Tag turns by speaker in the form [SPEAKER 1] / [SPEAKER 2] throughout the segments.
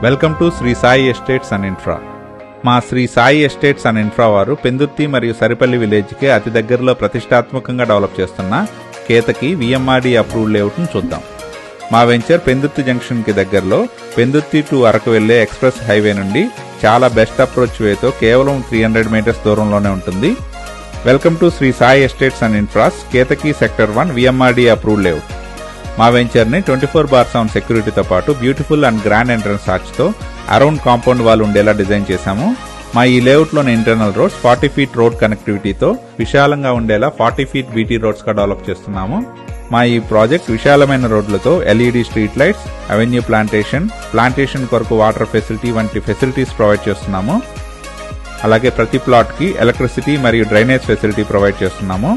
[SPEAKER 1] Welcome to Sri Sai estates and infra. మా Sri Sai estates and infra వారు పెందుర్తి మరియు సరిపల్లి విలేజ్కి అతి దగ్గరలో ప్రతిష్టాత్మకంగా డెవలప్ చేస్తున్న కేతకి విఎంఆర్డి అప్రూవ్డ్ లేఅవుట్ను చూద్దాం. మా వెంచర్ పెందుర్తి జంక్షన్కి దగ్గరలో పెందుర్తి టు అరకు వెళ్లే ఎక్స్ప్రెస్ హైవే నుండి చాలా బెస్ట్ అప్రోచ్ వేతో కేవలం 300 మీటర్స్ దూరంలోనే ఉంటుంది. Welcome to Sri Sai estates and infra's Ketaki sector 1 VMRD approved layout. మా వెంచర్ని 24/7 సెక్యూరిటీతో పాటు బ్యూటిఫుల్ అండ్ గ్రాండ్ ఎంట్రన్స్ ఆర్చ్తో అరౌండ్ కాంపౌండ్ వాల్ ఉండేలా డిజైన్ చేశాము. మా ఈ లేఅవుట్లోని ఇంటర్నల్ రోడ్స్ 40 ఫీట్ రోడ్ కనెక్టివిటీతో విశాలంగా ఉండేలా 40 ఫీట్ బీటీ రోడ్స్గా డెవలప్ చేస్తున్నాము. మా ఈ ప్రాజెక్ట్ విశాలమైన రోడ్లతో LED street lights, avenue plantation కొరకు వాటర్ ఫెసిలిటీ వంటి ఫెసిలిటీస్ ప్రొవైడ్ చేస్తున్నాము. అలాగే ప్రతి ప్లాట్కి ఎలక్ట్రిసిటీ మరియు డ్రైనేజ్ ఫెసిలిటీ ప్రొవైడ్ చేస్తున్నాము.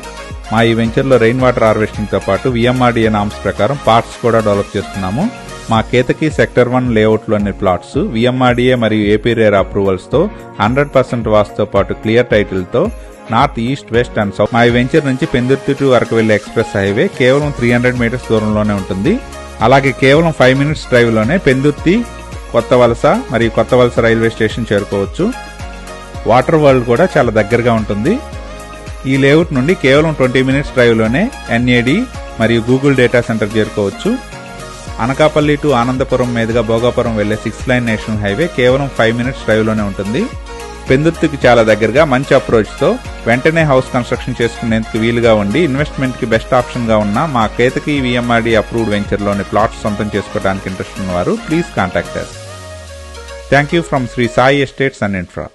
[SPEAKER 1] మా ఈ వెంచర్లో రెయిన్ వాటర్ హార్వెస్టింగ్తో పాటు విఎంఆర్డిఏ నామ్స్ ప్రకారం పార్క్స్ కూడా డెవలప్ చేస్తున్నాము. మా కేతకి సెక్టర్ 1 లేఅవుట్లోని ప్లాట్స్ విఎంఆర్డిఏ మరియు ఏపీ రేర్ అప్రూవల్స్తో 100% వాస్తుతో పాటు క్లియర్ టైటిల్తో north, east, west and south. మా ఈ వెంచర్ నుంచి పెందుర్తి టు అరకు వెళ్లే ఎక్స్ప్రెస్ హైవే కేవలం 300 మీటర్స్ దూరంలోనే ఉంటుంది. అలాగే కేవలం 5 మినిట్స్ డ్రైవ్లోనే పెందుర్తి, కొత్త వలస మరియు కొత్త వలస రైల్వే స్టేషన్ చేరుకోవచ్చు. వాటర్ వరల్డ్ కూడా చాలా దగ్గరగా ఉంటుంది. ఈ లేఅవుట్ నుండి కేవలం 20 మినిట్స్ డ్రైవ్లోనే ఎన్ఏడి మరియు గూగుల్ డేటా సెంటర్ చేరుకోవచ్చు. అనకాపల్లి టు ఆనందపురం మీదుగా భోగాపురం వెళ్లే 6 లైన్ నేషనల్ హైవే కేవలం 5 మినిట్స్ డ్రైవ్లోనే ఉంటుంది. పెందుర్తికి చాలా దగ్గరగా మంచి అప్రోచ్తో వెంటనే హౌస్ కన్స్ట్రక్షన్ చేసుకునేందుకు వీలుగా ఉండి ఇన్వెస్ట్మెంట్కి బెస్ట్ ఆప్షన్గా ఉన్న మా కేతకి విఎంఆర్డి అప్రూవ్డ్ వెంచర్లోని ప్లాట్స్ సొంతం చేసుకోవడానికి ఇంట్రెస్ట్ ఉన్నవారు please contact us. Thank you from Sri Sai estates and infra.